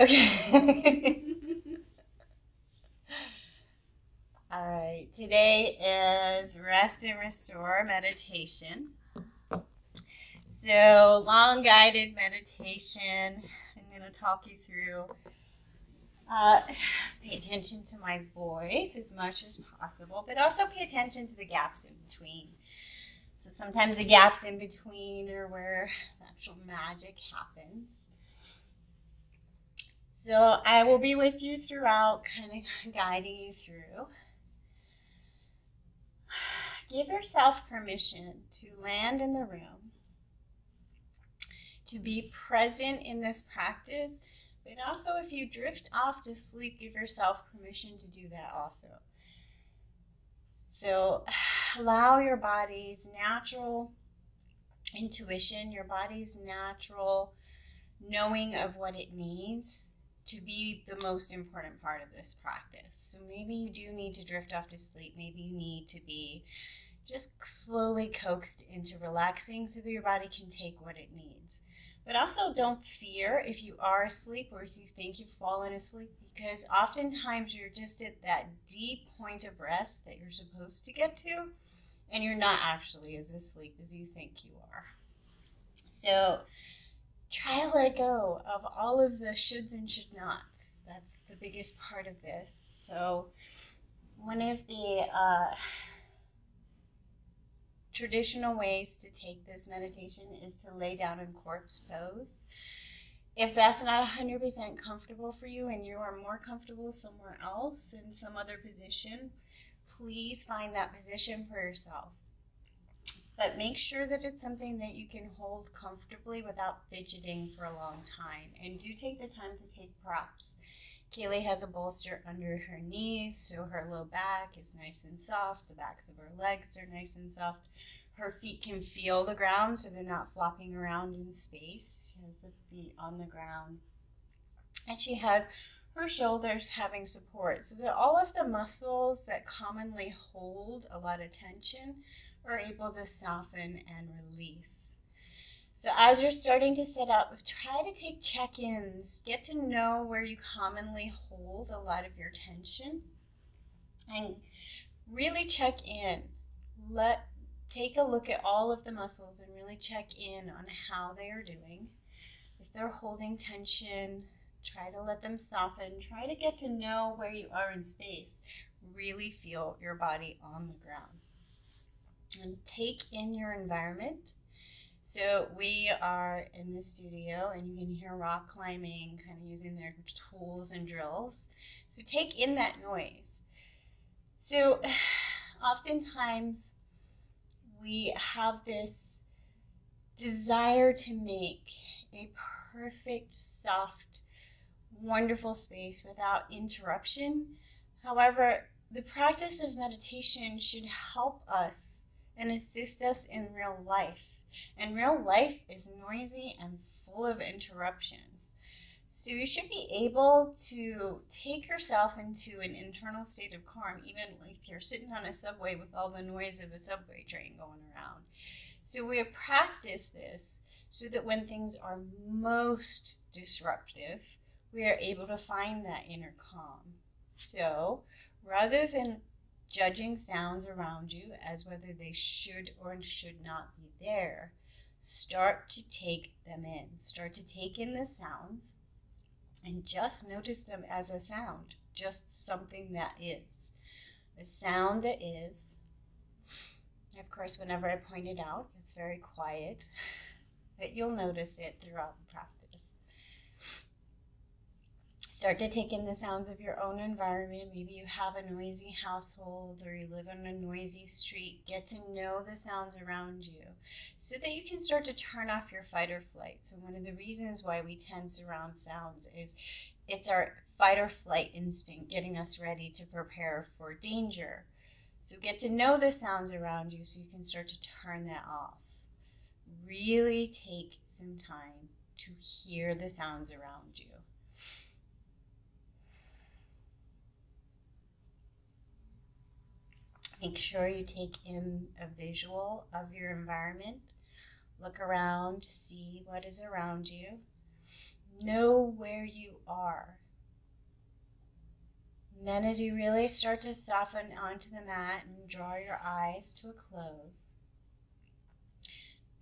Okay. All right. Today is rest and restore meditation. So, long guided meditation. I'm going to talk you through. Pay attention to my voice as much as possible, but also pay attention to the gaps in between. So sometimes the gaps in between are where the actual magic happens. So I will be with you throughout, kind of guiding you through. Give yourself permission to land in the room, to be present in this practice, but also if you drift off to sleep, give yourself permission to do that also. So allow your body's natural intuition, your body's natural knowing of what it needs to be the most important part of this practice. So maybe you do need to drift off to sleep. Maybe you need to be just slowly coaxed into relaxing so that your body can take what it needs. But also don't fear if you are asleep or if you think you've fallen asleep, because oftentimes you're just at that deep point of rest that you're supposed to get to, and you're not actually as asleep as you think you are. So try to let go of all of the shoulds and should nots. That's the biggest part of this. So one of the traditional ways to take this meditation is to lay down in corpse pose. If that's not 100% comfortable for you and you are more comfortable somewhere else in some other position, please find that position for yourself. But make sure that it's something that you can hold comfortably without fidgeting for a long time. And do take the time to take props. Kaylee has a bolster under her knees, so her low back is nice and soft. The backs of her legs are nice and soft. Her feet can feel the ground, so they're not flopping around in space. She has the feet on the ground. And she has her shoulders having support, so that all of the muscles that commonly hold a lot of tension are able to soften and release. So as you're starting to set up, try to take check-ins. Get to know where you commonly hold a lot of your tension. And really check in. Take a look at all of the muscles and really check in on how they are doing. If they're holding tension, try to let them soften. Try to get to know where you are in space. Really feel your body on the ground. And take in your environment. So we are in the studio and you can hear rock climbing, kind of using their tools and drills. So take in that noise. So oftentimes we have this desire to make a perfect, soft, wonderful space without interruption. However, the practice of meditation should help us and assist us in real life. And real life is noisy and full of interruptions. So you should be able to take yourself into an internal state of calm, even if you're sitting on a subway with all the noise of a subway train going around. So we practice this so that when things are most disruptive, we are able to find that inner calm. So rather than judging sounds around you as whether they should or should not be there, start to take them in. Start to take in the sounds and just notice them as a sound, just something that is. A sound that is. Of course, whenever I point it out, it's very quiet, but you'll notice it throughout the practice. Start to take in the sounds of your own environment. Maybe you have a noisy household or you live on a noisy street. Get to know the sounds around you so that you can start to turn off your fight or flight. So one of the reasons why we tense around sounds is it's our fight or flight instinct getting us ready to prepare for danger. So get to know the sounds around you so you can start to turn that off. Really take some time to hear the sounds around you. Make sure you take in a visual of your environment. Look around, see what is around you. Know where you are. And then as you really start to soften onto the mat and draw your eyes to a close,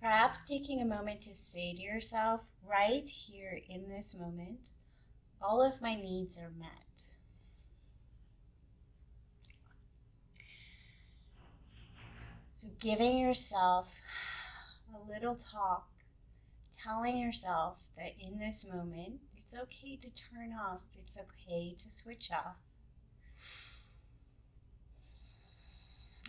perhaps taking a moment to say to yourself, right here in this moment, all of my needs are met. So giving yourself a little talk, telling yourself that in this moment, it's okay to turn off, it's okay to switch off.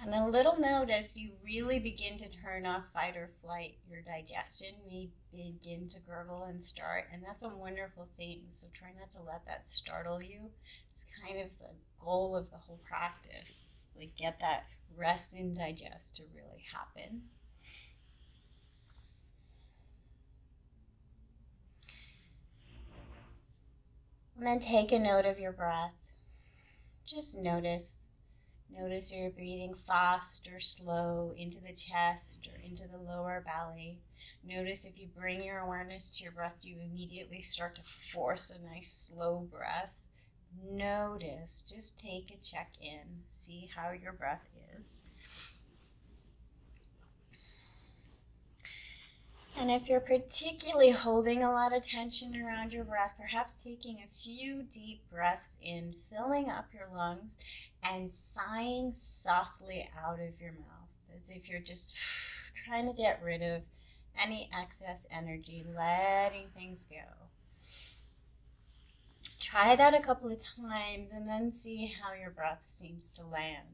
And a little note, as you really begin to turn off fight or flight, your digestion may begin to gurgle and start, and that's a wonderful thing. So try not to let that startle you. It's kind of the goal of the whole practice, like get that rest and digest to really happen. And then take a note of your breath. Just notice. Notice you're breathing fast or slow into the chest or into the lower belly. Notice if you bring your awareness to your breath, do you immediately start to force a nice slow breath? Notice, just take a check in, see how your breath is. And if you're particularly holding a lot of tension around your breath, perhaps taking a few deep breaths in, filling up your lungs, and sighing softly out of your mouth, as if you're just trying to get rid of any excess energy, letting things go. Try that a couple of times and then see how your breath seems to land.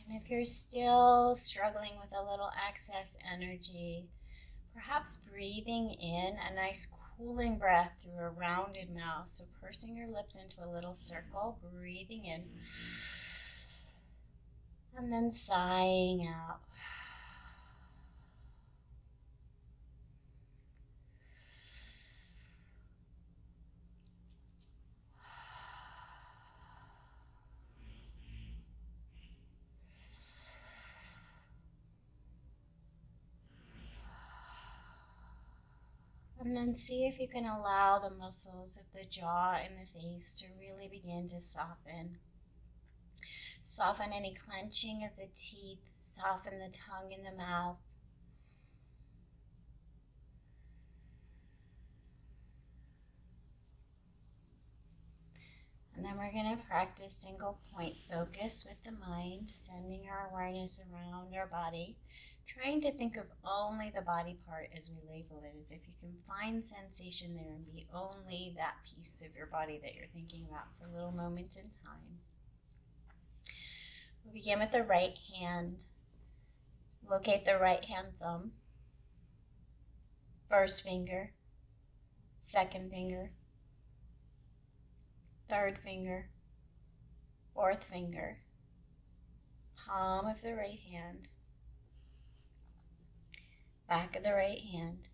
And if you're still struggling with a little excess energy, perhaps breathing in a nice cooling breath through a rounded mouth. So pursing your lips into a little circle, breathing in, and then sighing out. And then see if you can allow the muscles of the jaw and the face to really begin to soften. Soften any clenching of the teeth, soften the tongue in the mouth. And then we're going to practice single point focus with the mind, sending our awareness around our body, trying to think of only the body part as we label it, as if you can find sensation there and be only that piece of your body that you're thinking about for a little moment in time. We'll begin with the right hand. Locate the right hand thumb, first finger, second finger, third finger, fourth finger, palm of the right hand, back of the right hand,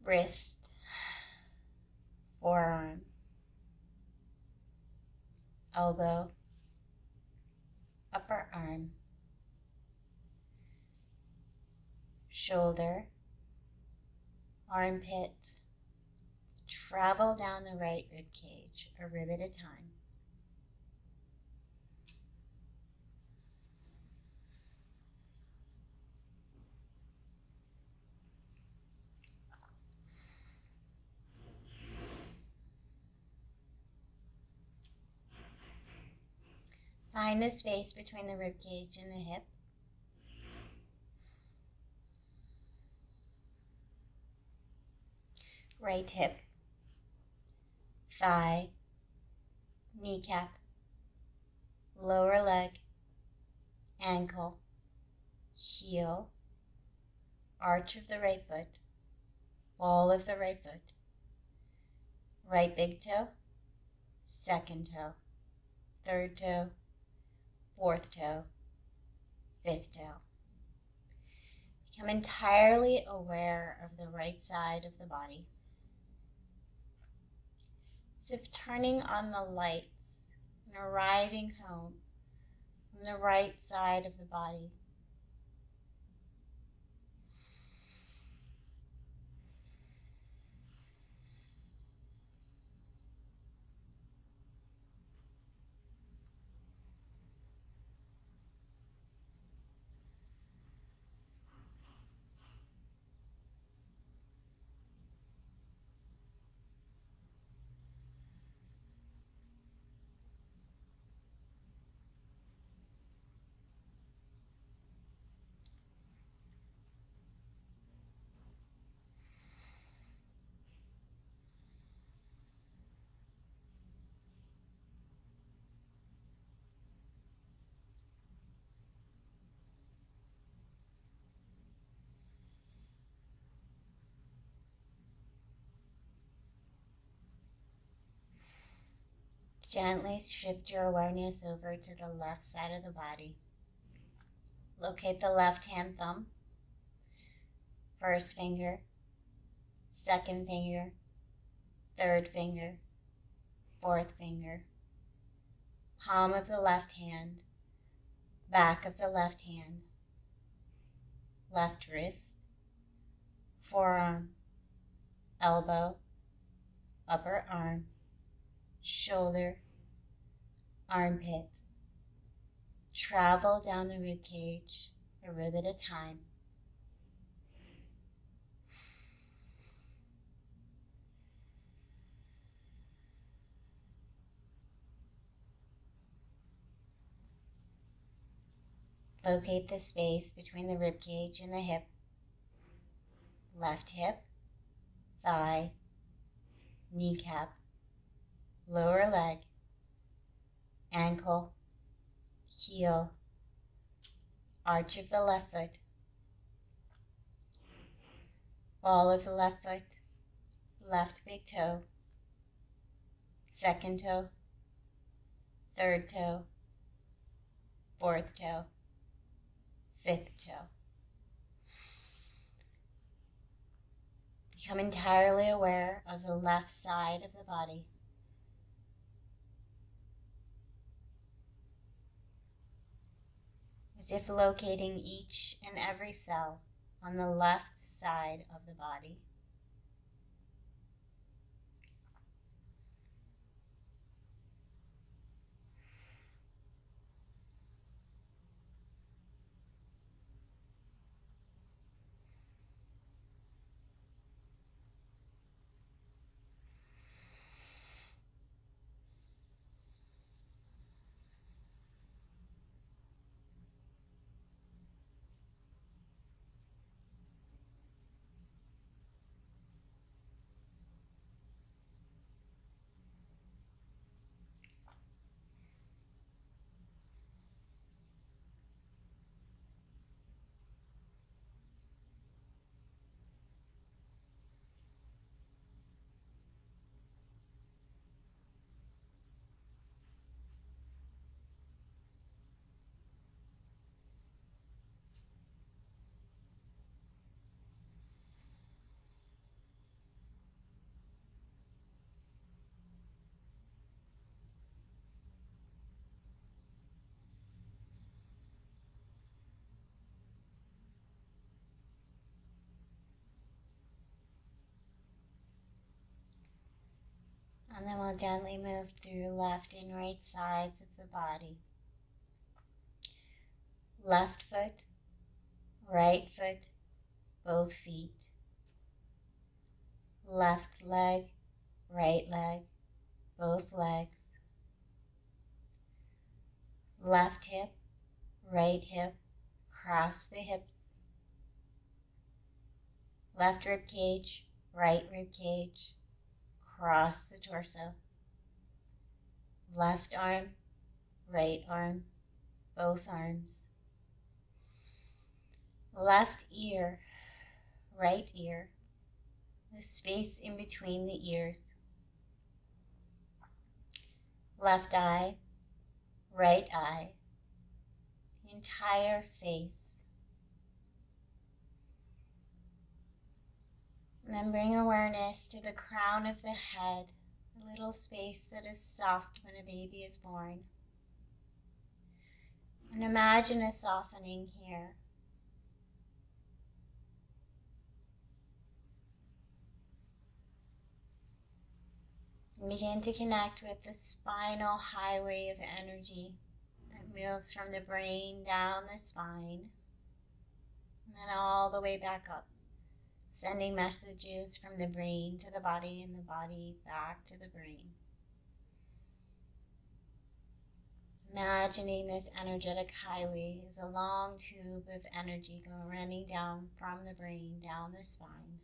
wrist, forearm, elbow, upper arm, shoulder, armpit. Travel down the right rib cage, a rib at a time. Find the space between the rib cage and the hip. Right hip, thigh, kneecap, lower leg, ankle, heel, arch of the right foot, ball of the right foot, right big toe, second toe, third toe, fourth toe, fifth toe. Become entirely aware of the right side of the body. As if turning on the lights and arriving home from the right side of the body. Gently shift your awareness over to the left side of the body. Locate the left hand thumb, first finger, second finger, third finger, fourth finger, palm of the left hand, back of the left hand, left wrist, forearm, elbow, upper arm, shoulder, armpit. Travel down the rib cage, a rib at a time. Locate the space between the rib cage and the hip. Left hip, thigh, kneecap, lower leg, ankle, heel, arch of the left foot, ball of the left foot, left big toe, second toe, third toe, fourth toe, fifth toe. Become entirely aware of the left side of the body. As if locating each and every cell on the left side of the body. And then we'll gently move through left and right sides of the body. Left foot, right foot, both feet. Left leg, right leg, both legs. Left hip, right hip, cross the hips. Left rib cage, right rib cage, cross the torso. Left arm, right arm, both arms. Left ear, right ear, the space in between the ears. Left eye, right eye, the entire face. And then bring awareness to the crown of the head, a little space that is soft when a baby is born. And imagine a softening here. And begin to connect with the spinal highway of energy that moves from the brain down the spine and then all the way back up, sending messages from the brain to the body and the body back to the brain. Imagining this energetic highway is a long tube of energy going running down from the brain down the spine.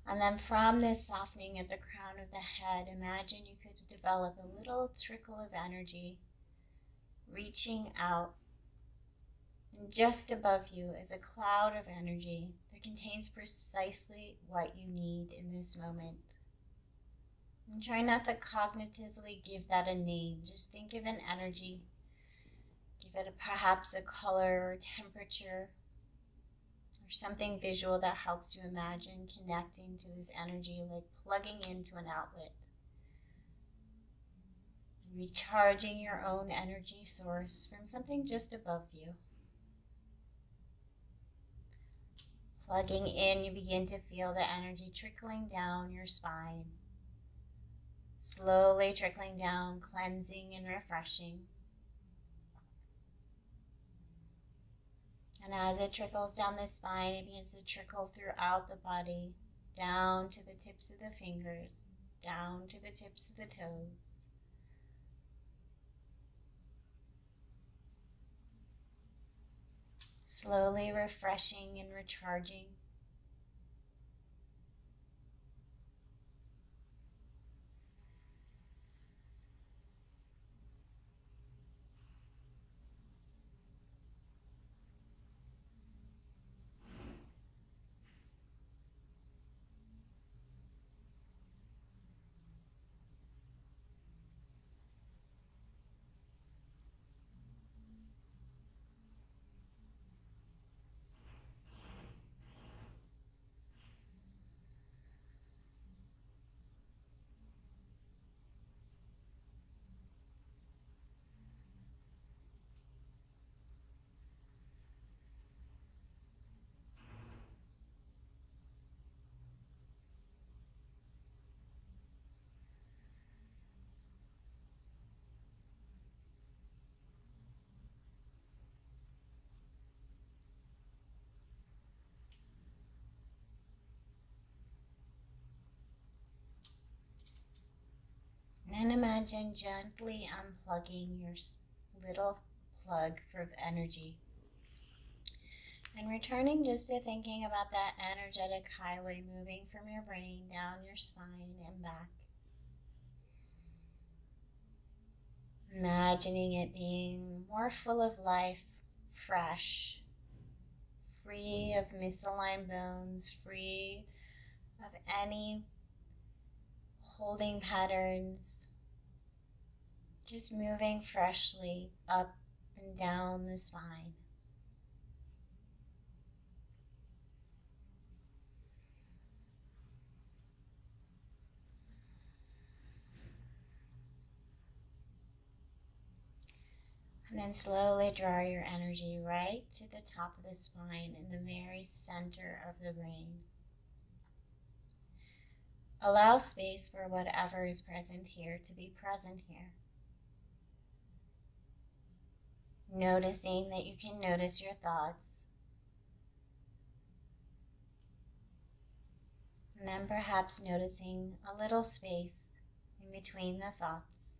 And then from this softening at the crown of the head, imagine you could develop a little trickle of energy reaching out. And just above you is a cloud of energy that contains precisely what you need in this moment. And try not to cognitively give that a name. Just think of an energy. Give it perhaps a color or temperature or something visual that helps you imagine connecting to this energy, like plugging into an outlet. Recharging your own energy source from something just above you. Plugging in, you begin to feel the energy trickling down your spine. Slowly trickling down, cleansing and refreshing. And as it trickles down the spine, it begins to trickle throughout the body, down to the tips of the fingers, down to the tips of the toes. Slowly refreshing and recharging. And imagine gently unplugging your little plug for energy. And returning just to thinking about that energetic highway moving from your brain down your spine and back. Imagining it being more full of life, fresh, free of misaligned bones, free of any holding patterns, just moving freshly up and down the spine. And then slowly draw your energy right to the top of the spine in the very center of the brain. Allow space for whatever is present here to be present here. Noticing that you can notice your thoughts. And then perhaps noticing a little space in between the thoughts.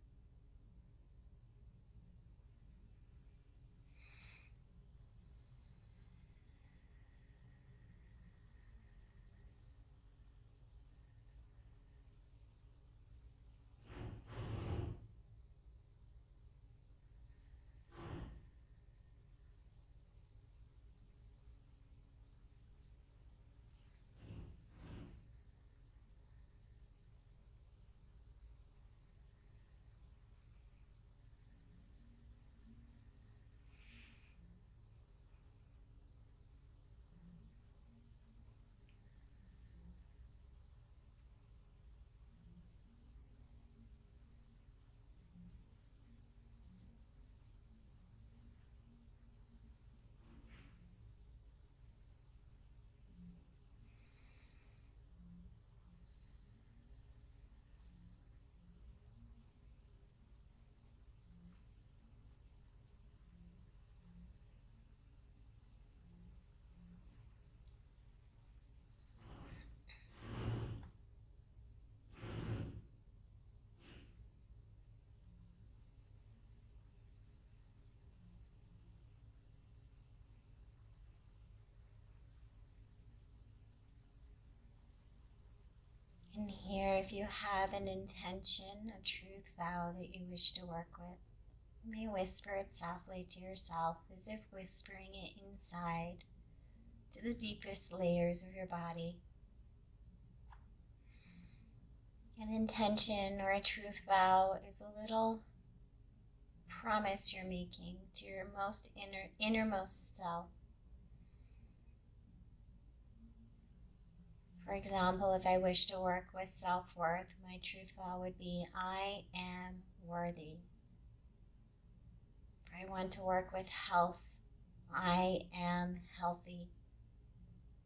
you have an intention, a truth vow that you wish to work with, you may whisper it softly to yourself as if whispering it inside to the deepest layers of your body. An intention or a truth vow is a little promise you're making to your most innermost self. For example, if I wish to work with self-worth, my truth vow would be, I am worthy. If I want to work with health, I am healthy.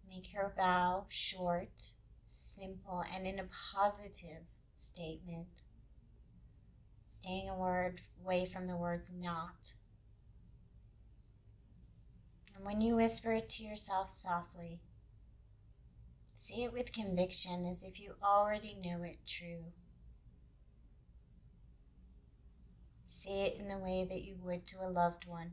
Make your vow short, simple, and in a positive statement, staying away from the words not. And when you whisper it to yourself softly, say it with conviction as if you already know it true. Say it in the way that you would to a loved one.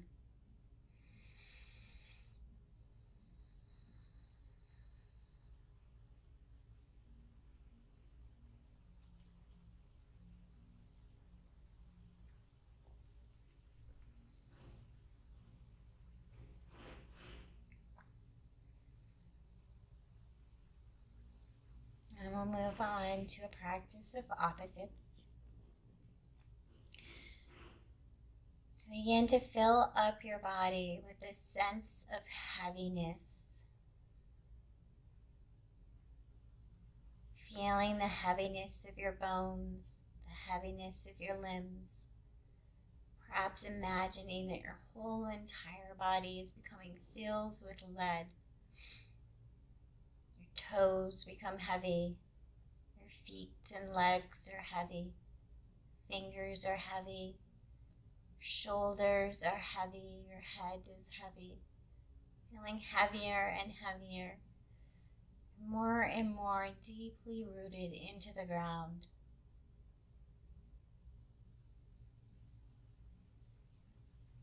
And we'll move on to a practice of opposites. So begin to fill up your body with a sense of heaviness. Feeling the heaviness of your bones, the heaviness of your limbs. Perhaps imagining that your whole entire body is becoming filled with lead. Toes become heavy, your feet and legs are heavy, fingers are heavy, shoulders are heavy, your head is heavy, feeling heavier and heavier, more and more deeply rooted into the ground.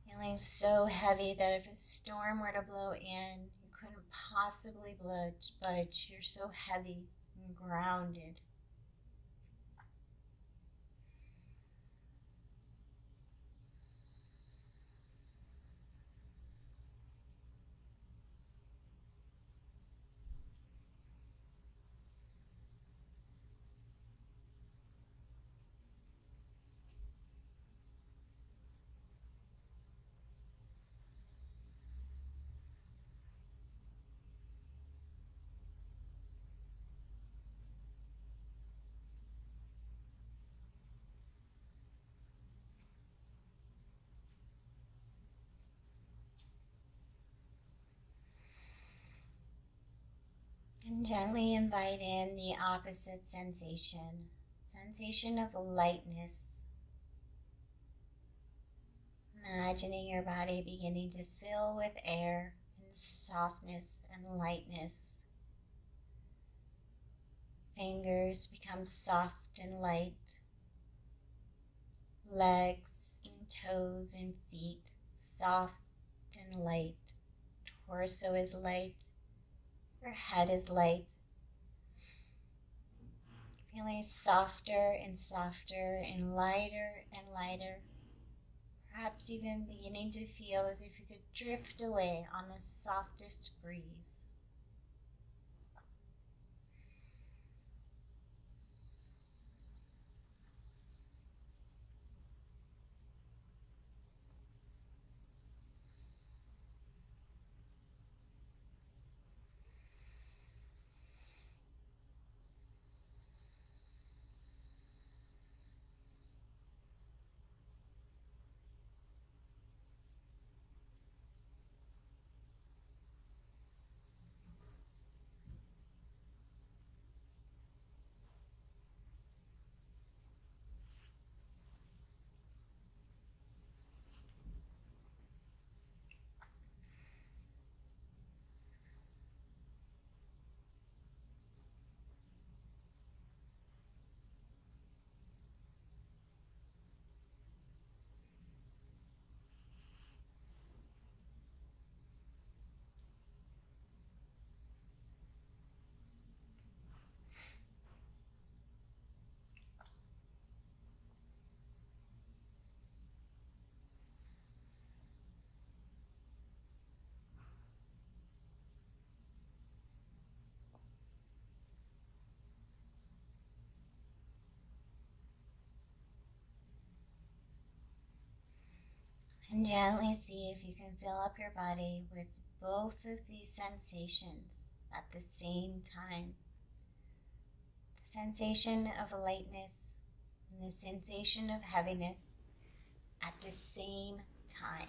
Feeling so heavy that if a storm were to blow in, couldn't possibly budge. You're so heavy and grounded. And gently invite in the opposite sensation of lightness. Imagining your body beginning to fill with air and softness and lightness. Fingers become soft and light. Legs and toes and feet soft and light. Torso is light. Your head is light. Feeling softer and softer and lighter and lighter. Perhaps even beginning to feel as if you could drift away on the softest breeze. And gently see if you can fill up your body with both of these sensations at the same time. The sensation of lightness and the sensation of heaviness at the same time.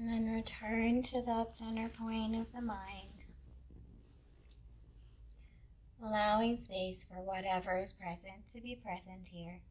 And then return to that center point of the mind, allowing space for whatever is present to be present here.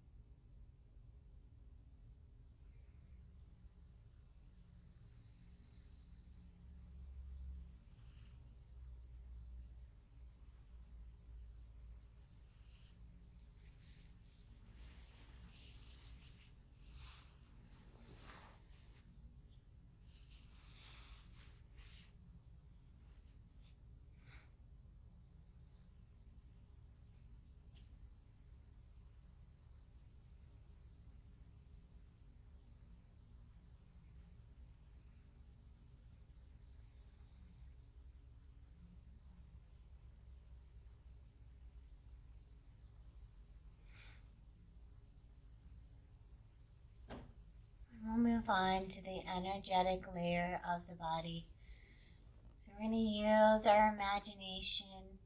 We'll move on to the energetic layer of the body. So we're going to use our imagination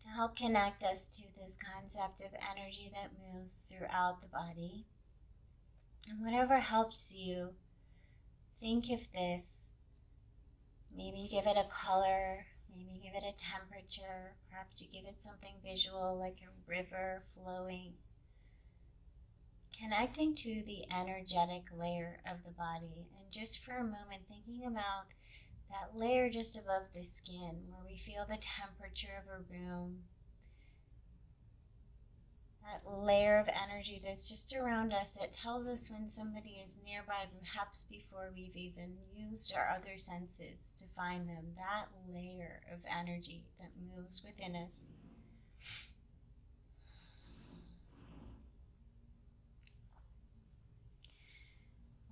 to help connect us to this concept of energy that moves throughout the body. And whatever helps you, think of this. Maybe give it a color, maybe give it a temperature, perhaps you give it something visual like a river flowing. Connecting to the energetic layer of the body, and just for a moment thinking about that layer just above the skin where we feel the temperature of a room, that layer of energy that's just around us that tells us when somebody is nearby, perhaps before we've even used our other senses to find them, that layer of energy that moves within us.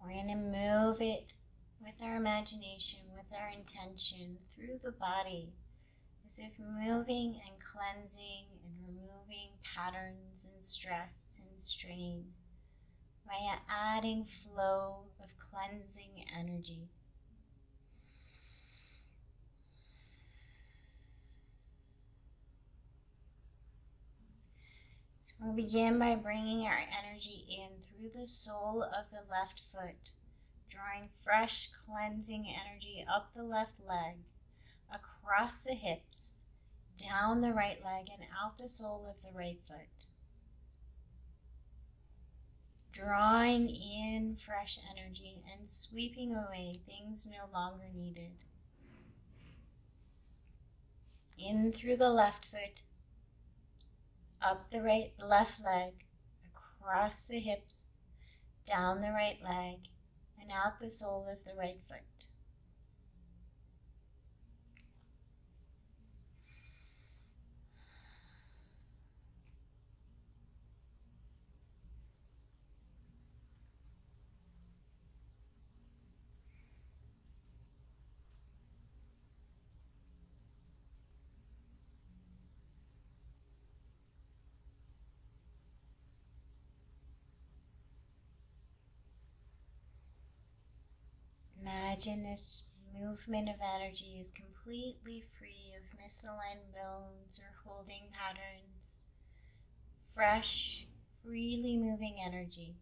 We're going to move it with our imagination, with our intention, through the body, as if moving and cleansing and removing patterns and stress and strain by adding flow of cleansing energy. We'll begin by bringing our energy in through the sole of the left foot, drawing fresh cleansing energy up the left leg, across the hips, down the right leg, and out the sole of the right foot. Drawing in fresh energy and sweeping away things no longer needed. In through the left foot, up the left leg, across the hips, down the right leg, and out the sole of the right foot. Imagine this movement of energy is completely free of misaligned bones or holding patterns. Fresh, freely moving energy.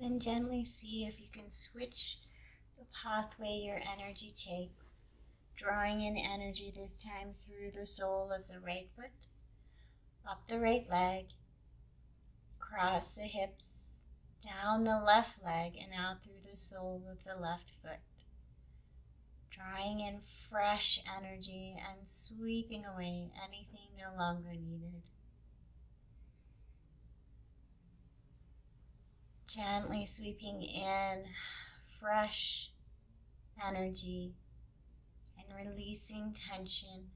Then gently see if you can switch the pathway your energy takes, drawing in energy this time through the sole of the right foot, up the right leg, across the hips, down the left leg, and out through the sole of the left foot. Drawing in fresh energy and sweeping away anything no longer needed. Gently sweeping in fresh energy and releasing tension.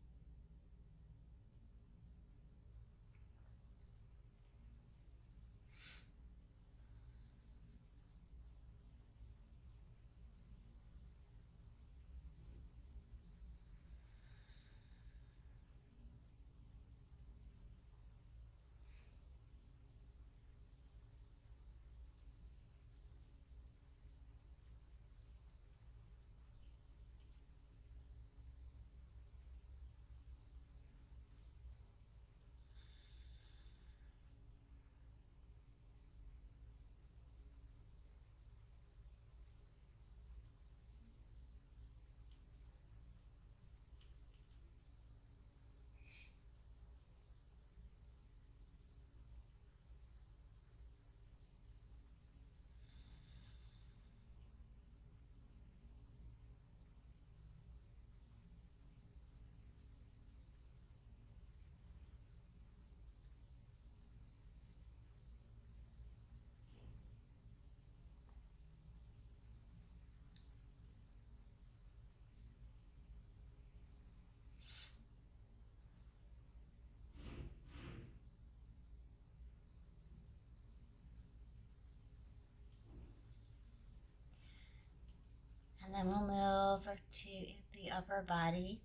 And then we'll move to the upper body.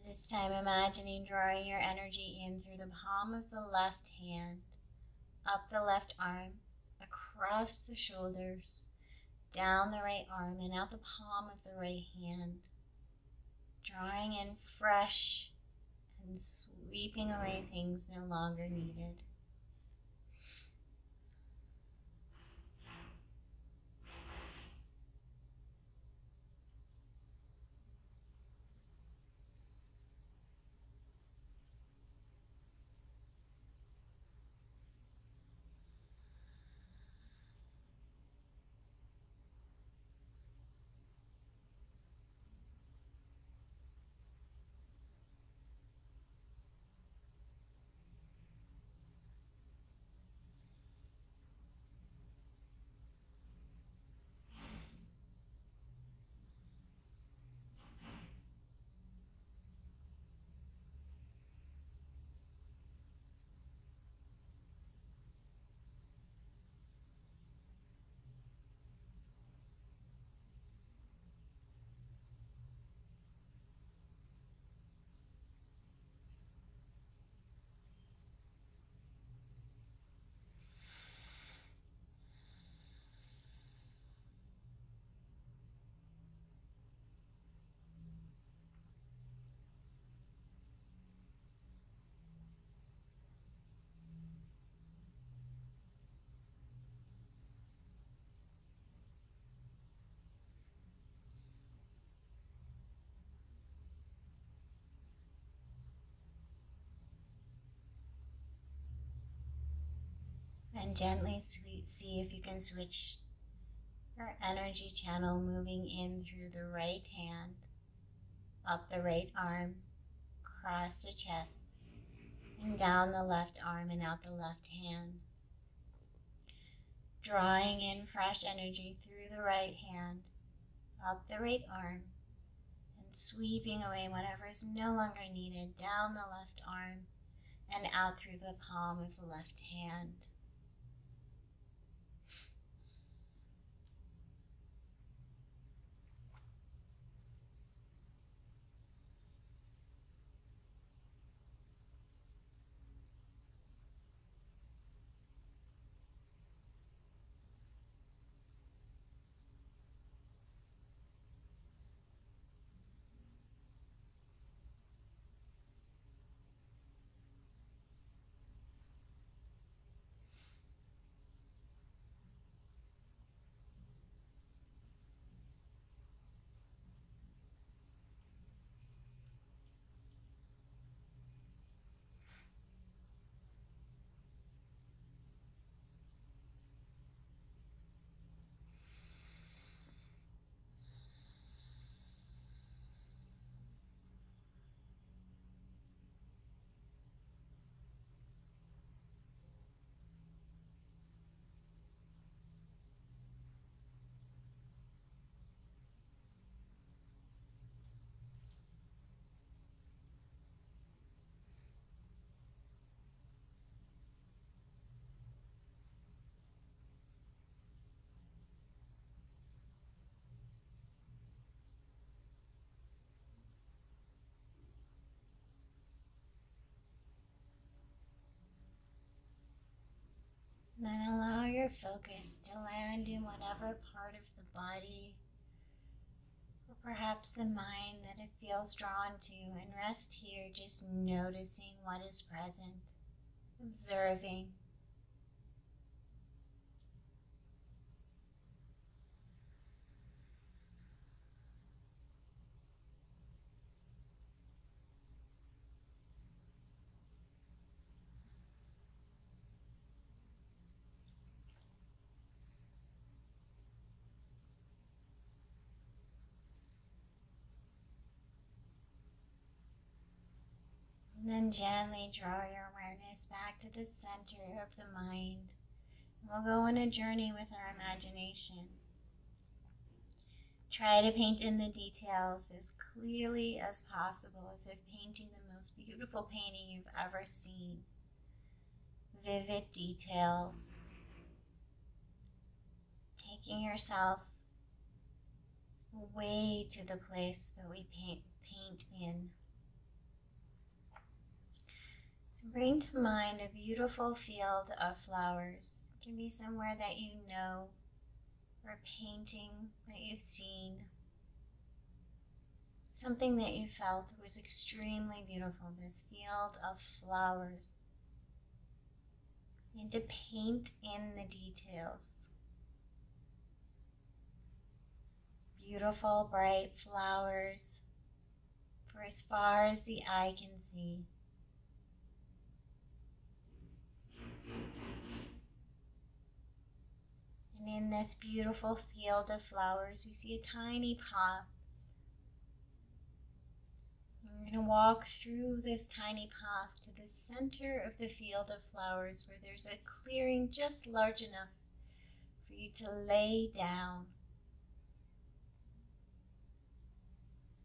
This time imagining drawing your energy in through the palm of the left hand, up the left arm, across the shoulders, down the right arm, and out the palm of the right hand. Drawing in fresh and sweeping away things no longer needed. And gently see if you can switch your energy channel, moving in through the right hand, up the right arm, across the chest, and down the left arm and out the left hand. Drawing in fresh energy through the right hand, up the right arm, and sweeping away whatever is no longer needed down the left arm and out through the palm of the left hand. your focus to land in whatever part of the body or perhaps the mind that it feels drawn to, and rest here just noticing what is present, observing. And then gently draw your awareness back to the center of the mind. We'll go on a journey with our imagination. Try to paint in the details as clearly as possible, as if painting the most beautiful painting you've ever seen. Vivid details. Taking yourself away to the place that we paint in. Bring to mind a beautiful field of flowers. It can be somewhere that you know, or a painting that you've seen. Something that you felt was extremely beautiful, this field of flowers. And to paint in the details. Beautiful, bright flowers for as far as the eye can see. And in this beautiful field of flowers, you see a tiny path. You're going to walk through this tiny path to the center of the field of flowers, where there's a clearing just large enough for you to lay down.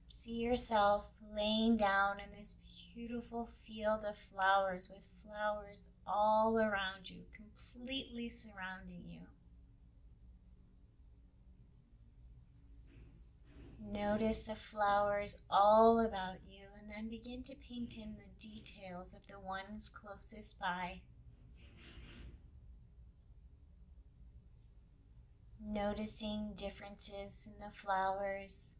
See yourself laying down in this beautiful field of flowers with flowers all around you, completely surrounding you. Notice the flowers all about you, and then begin to paint in the details of the ones closest by. Noticing differences in the flowers.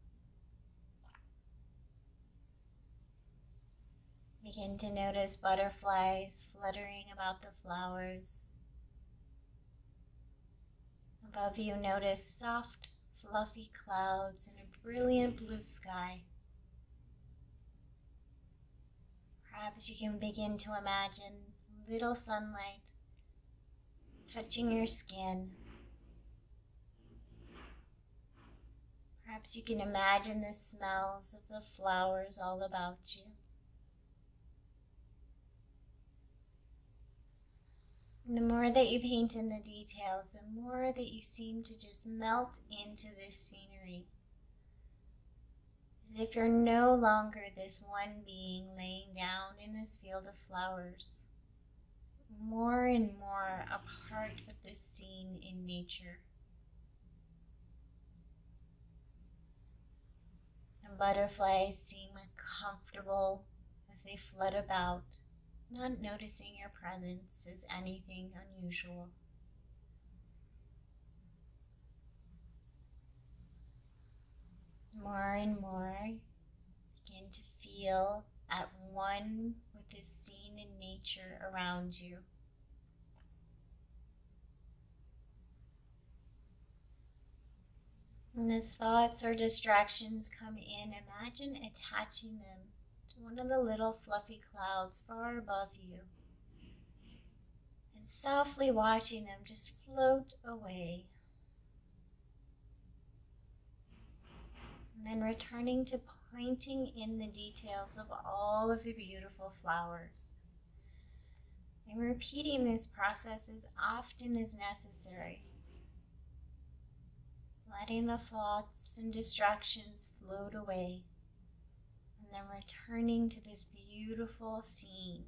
Begin to notice butterflies fluttering about the flowers. Above you, notice soft, fluffy clouds and a brilliant blue sky. Perhaps you can begin to imagine little sunlight touching your skin. Perhaps you can imagine the smells of the flowers all about you. And the more that you paint in the details, the more that you seem to just melt into this scenery. As if you're no longer this one being laying down in this field of flowers. More and more a part of this scene in nature. And butterflies seem comfortable as they flit about, not noticing your presence as anything unusual. More and more, begin to feel at one with this scene in nature around you. And as thoughts or distractions come in, imagine attaching them to one of the little fluffy clouds far above you, and softly watching them just float away. And then returning to pointing in the details of all of the beautiful flowers. And repeating this process as often as necessary. Letting the thoughts and distractions float away. And then returning to this beautiful scene.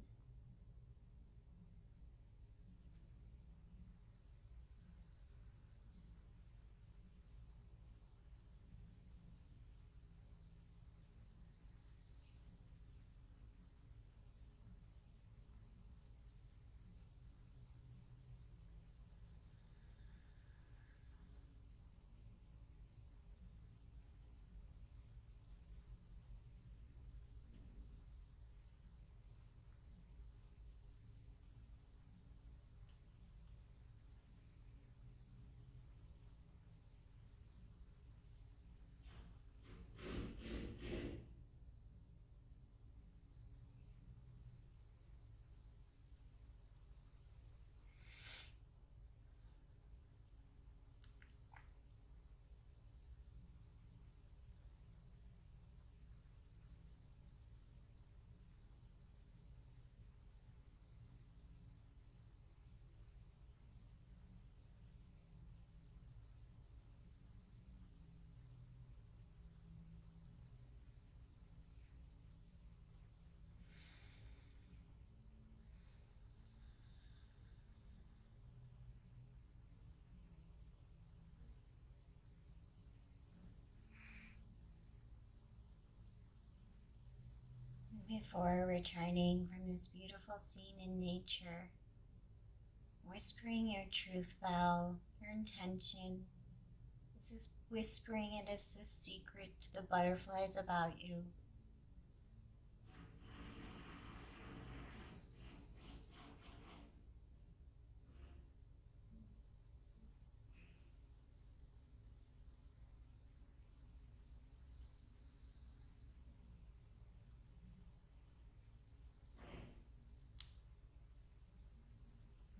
Before returning from this beautiful scene in nature, whispering your truth vow, your intention. This is whispering it as a secret to the butterflies about you.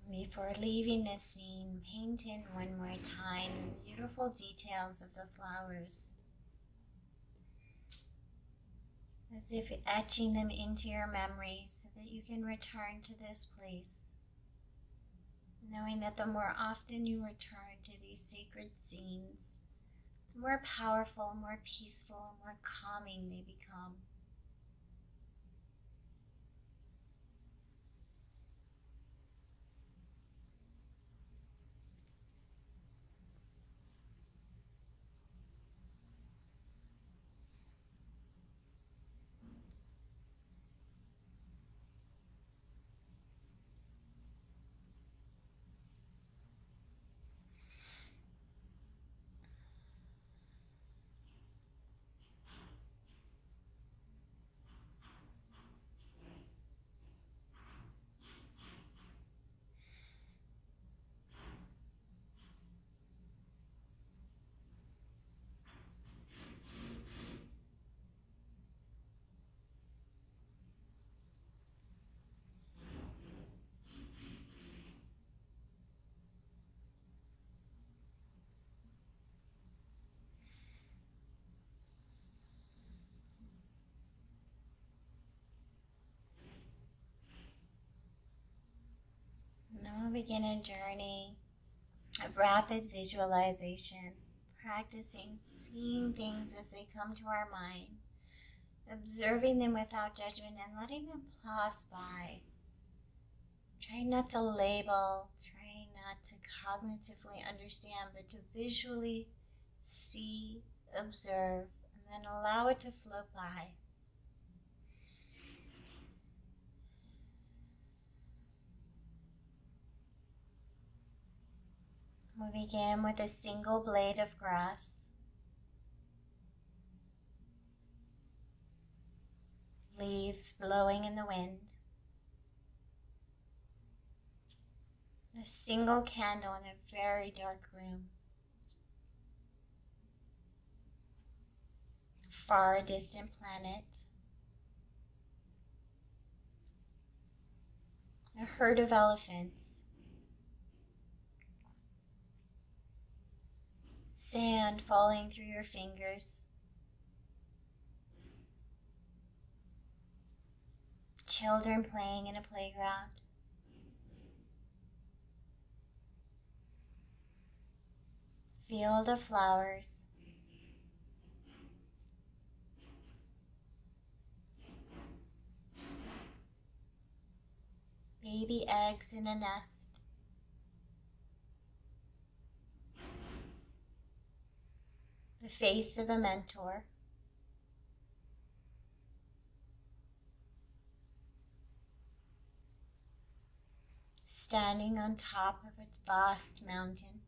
Before leaving this scene, paint in one more time the beautiful details of the flowers, as if etching them into your memory so that you can return to this place, knowing that the more often you return to these sacred scenes, the more powerful, more peaceful, more calming they become. Now we'll begin a journey of rapid visualization, practicing seeing things as they come to our mind, observing them without judgment and letting them pass by. Trying not to label, trying not to cognitively understand, but to visually see, observe, and then allow it to float by. We begin with a single blade of grass. Leaves blowing in the wind. A single candle in a very dark room. A far distant planet. A herd of elephants. Sand falling through your fingers. Children playing in a playground. Field of flowers. Baby eggs in a nest. The face of a mentor. Standing on top of a vast mountain.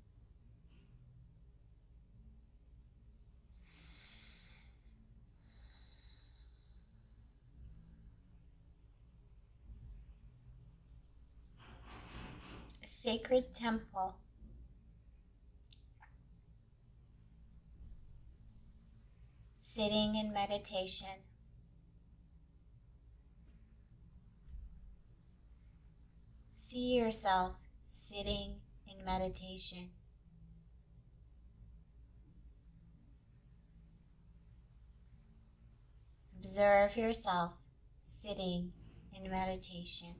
A sacred temple. Sitting in meditation. See yourself sitting in meditation. Observe yourself sitting in meditation.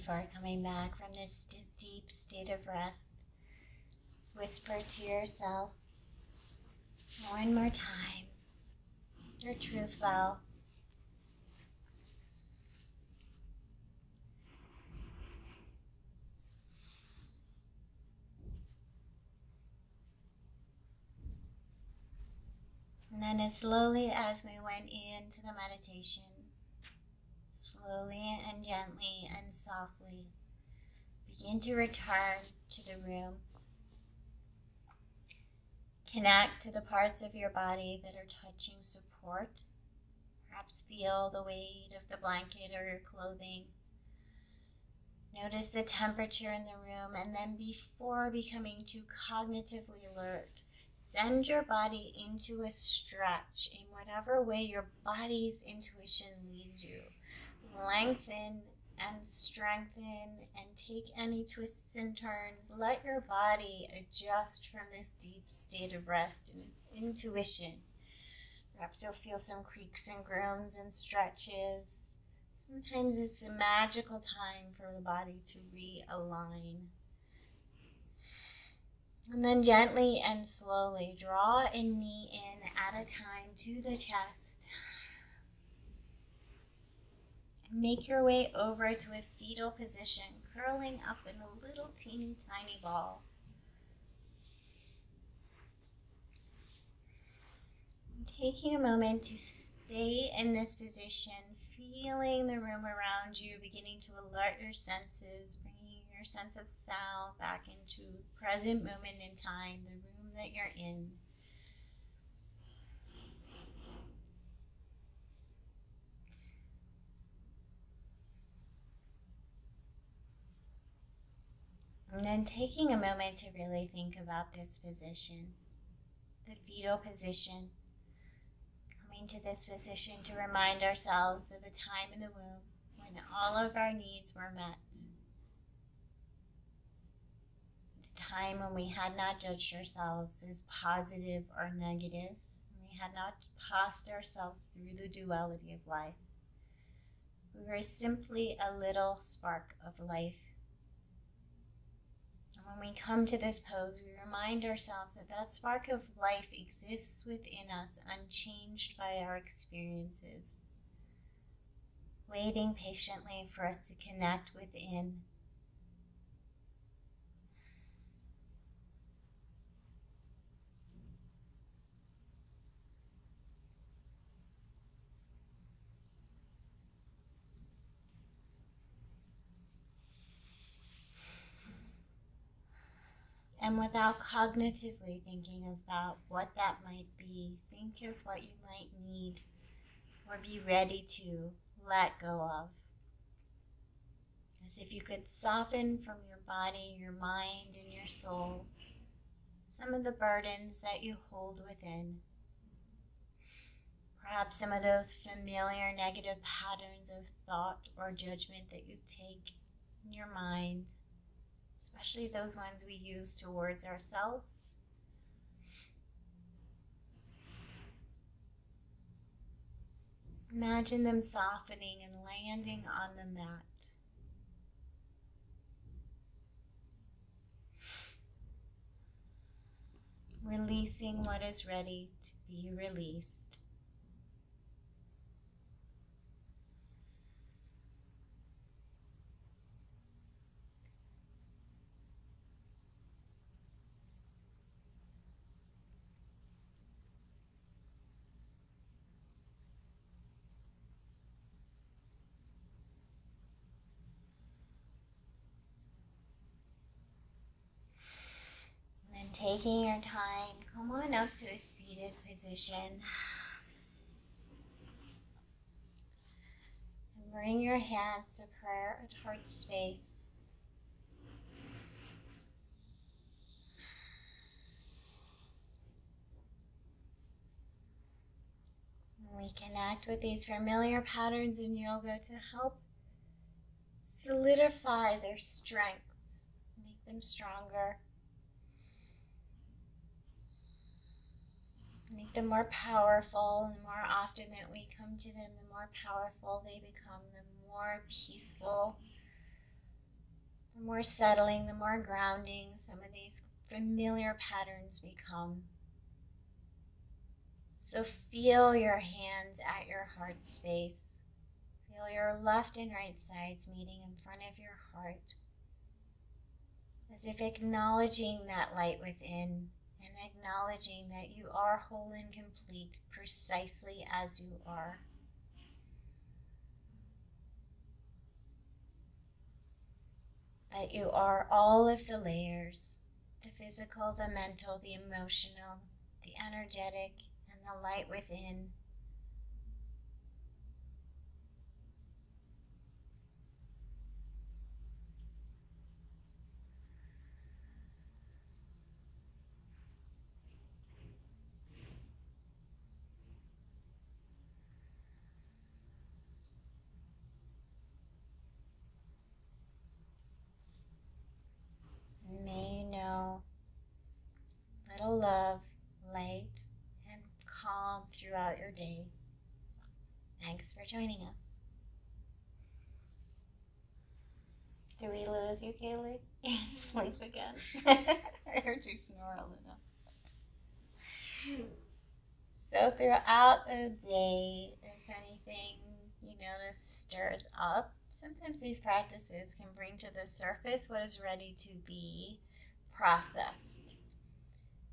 before coming back from this deep state of rest, whisper to yourself one more time your truth vow. And then as slowly as we went into the meditation, slowly and gently and softly, begin to return to the room. Connect to the parts of your body that are touching support. Perhaps feel the weight of the blanket or your clothing. Notice the temperature in the room, and then before becoming too cognitively alert, send your body into a stretch in whatever way your body's intuition leads you. Lengthen and strengthen and take any twists and turns. Let your body adjust from this deep state of rest and its intuition. Perhaps you'll feel some creaks and groans and stretches. Sometimes it's a magical time for the body to realign. And then gently and slowly draw a knee in at a time to the chest. And make your way over to a fetal position, curling up in a little teeny tiny ball. And taking a moment to stay in this position, feeling the room around you, beginning to alert your senses, bringing your sense of sound back into present moment in time, the room that you're in. And then taking a moment to really think about this position, the fetal position. Coming to this position to remind ourselves of the time in the womb when all of our needs were met. The time when we had not judged ourselves as positive or negative. We had not passed ourselves through the duality of life. We were simply a little spark of life. When we come to this pose, we remind ourselves that that spark of life exists within us, unchanged by our experiences, waiting patiently for us to connect within. And without cognitively thinking about what that might be, think of what you might need or be ready to let go of. As if you could soften from your body, your mind, and your soul some of the burdens that you hold within. Perhaps some of those familiar negative patterns of thought or judgment that you take in your mind, especially those ones we use towards ourselves. Imagine them softening and landing on the mat. Releasing what is ready to be released. Taking your time, come on up to a seated position. And bring your hands to prayer at heart space. And we connect with these familiar patterns in yoga to help solidify their strength, make them stronger. Make them more powerful, and the more often that we come to them, the more powerful they become, the more peaceful The more settling, the more grounding some of these familiar patterns become. So feel your hands at your heart space. Feel your left and right sides meeting in front of your heart, as if acknowledging that light within and acknowledging that you are whole and complete precisely as you are. That you are all of the layers, the physical, the mental, the emotional, the energetic, and the light within. May you know little love, light, and calm throughout your day. Thanks for joining us. Did we lose you, Kaylee? You sleep again? I heard you snore a little. So throughout the day, if anything you notice stirs up, sometimes these practices can bring to the surface what is ready to be processed.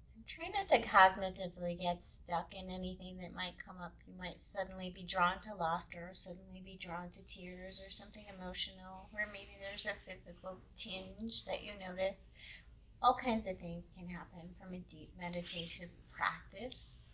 So try not to cognitively get stuck in anything that might come up. You might suddenly be drawn to laughter, suddenly be drawn to tears, or something emotional, or maybe there's a physical tinge that you notice. All kinds of things can happen from a deep meditation practice.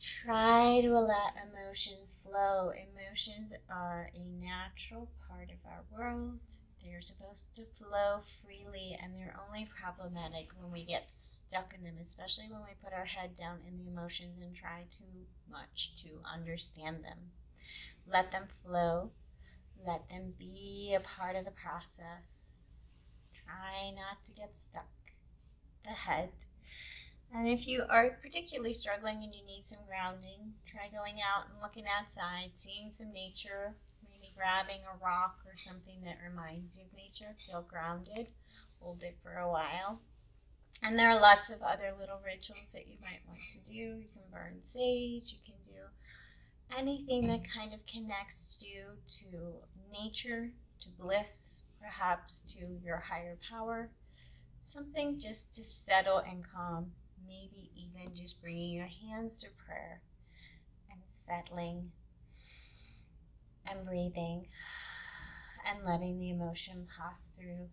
Try to let emotions flow. Emotions are a natural part of our world. They're supposed to flow freely, and they're only problematic when we get stuck in them, especially when we put our head down in the emotions and try too much to understand them. Let them flow. Let them be a part of the process. Try not to get stuck. The head. And if you are particularly struggling and you need some grounding, try going out and looking outside, seeing some nature, maybe grabbing a rock or something that reminds you of nature. Feel grounded. Hold it for a while. And there are lots of other little rituals that you might want to do. You can burn sage. You can do anything that kind of connects you to nature, to bliss, perhaps to your higher power. Something just to settle and calm. Maybe even just bringing your hands to prayer and settling and breathing and letting the emotion pass through